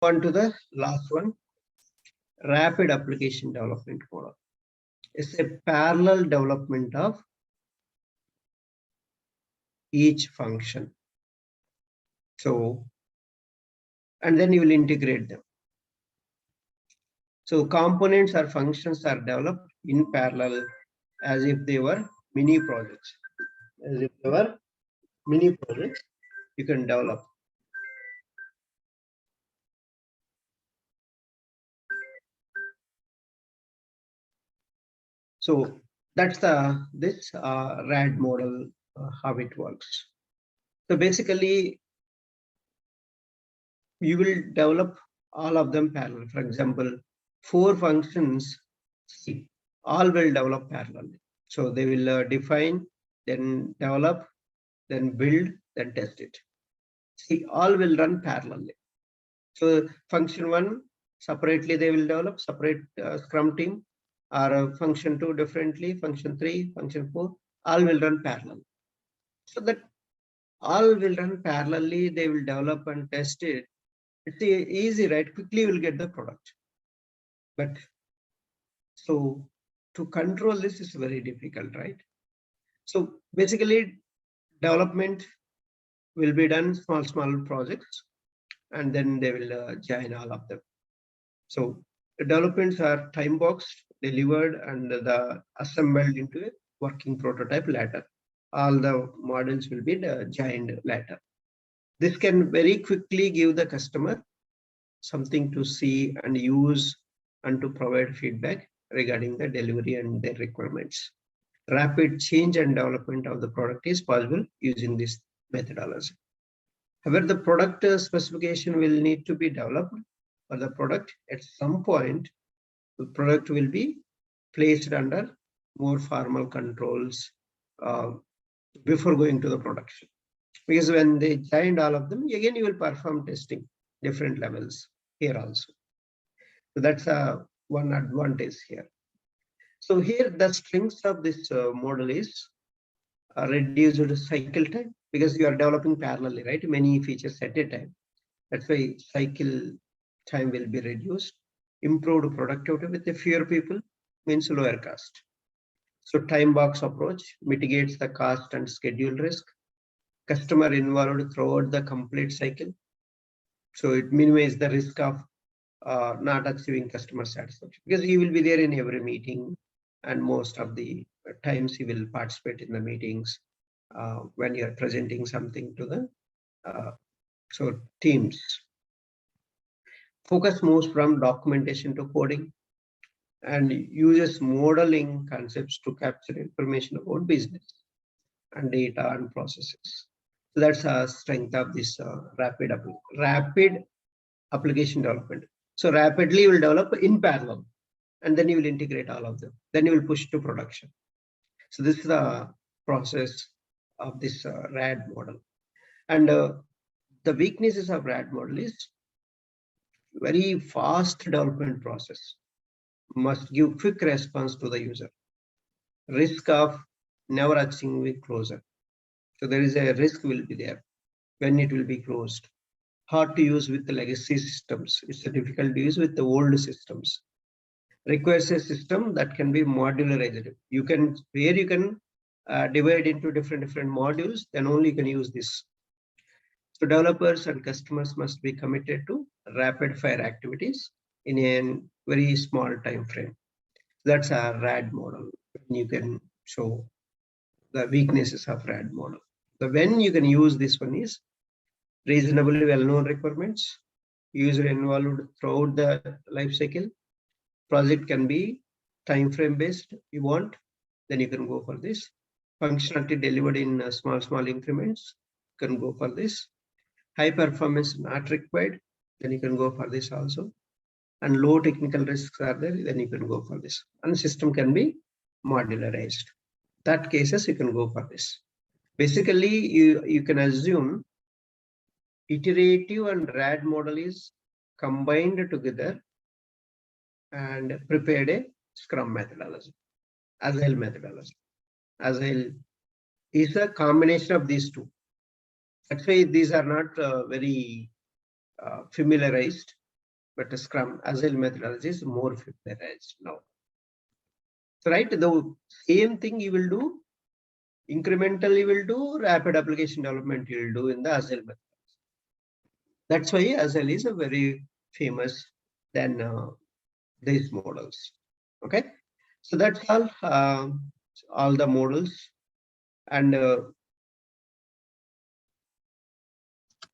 On to the last one, rapid application development model. It's a parallel development of each function. So, and then you will integrate them. So components or functions are developed in parallel as if they were mini projects. As if they were mini projects, you can develop. So that's this RAD model, how it works. So basically, you will develop all of them parallel. For example, 4 functions, all will develop parallelly. So they will define, then develop, then build, then test it. See, all will run parallelly. So function 1 separately they will develop, separate Scrum team, or function 2 differently, function 3, function 4, all will run parallel. So that all will run parallelly, they will develop and test it. It's easy, right? Quickly you will get the product. But so to control this is very difficult, right? So basically development will be done small projects, and then they will join all of them. So the developments are time boxed, delivered, and the assembled into a working prototype later. All the models will be joined later. This can very quickly give the customer something to see and use and to provide feedback regarding the delivery and their requirements. Rapid change and development of the product is possible using this methodology. However, the product specification will need to be developed for the product. At some point, the product will be placed under more formal controls before going to the production. Because when they joined all of them, again you will perform testing different levels here also. So that's one advantage here. So here the strengths of this model is reduced cycle time, because you are developing parallelly, right? Many features at a time. That's why cycle time will be reduced. Improved productivity with the fewer people means lower cost. So time box approach mitigates the cost and schedule risk. Customer involved throughout the complete cycle. So it minimizes the risk of not achieving customer satisfaction, because he will be there in every meeting, and most of the times he will participate in the meetings when you are presenting something to the teams. Focus moves from documentation to coding, and uses modeling concepts to capture information about business and data and processes. So that's a strength of this rapid application development. So rapidly you will develop in parallel, and then you will integrate all of them. Then you will push to production. So this is the process of this RAD model. And the weaknesses of RAD model is very fast development process. Must give quick response to the user. Risk of never achieving closure. So there is a risk will be there when it will be closed. Hard to use with the legacy systems. It's difficult to use with the old systems. Requires a system that can be modularized. You can divide into different modules, then only you can use this. So developers and customers must be committed to rapid fire activities in a very small time frame. That's a RAD model. You can show the weaknesses of RAD model. So when you can use this one is reasonably well-known requirements, user involved throughout the life cycle. Project can be time frame based. You want, then you can go for this. Functionality delivered in small increments, you can go for this. High performance not required, then you can go for this also. And low technical risks are there, then you can go for this. And system can be modularized. That cases you can go for this. Basically, you can assume iterative and RAD model is combined together and prepared a Scrum methodology, Agile methodology. Agile is a combination of these two. That's why these are not very familiarized. but the Scrum Agile methodology is more familiarized now. So, right, the same thing you will do, incremental you will do, rapid application development you will do in the Agile method. That's why Agile is a very famous than these models. Okay, so that's all the models, and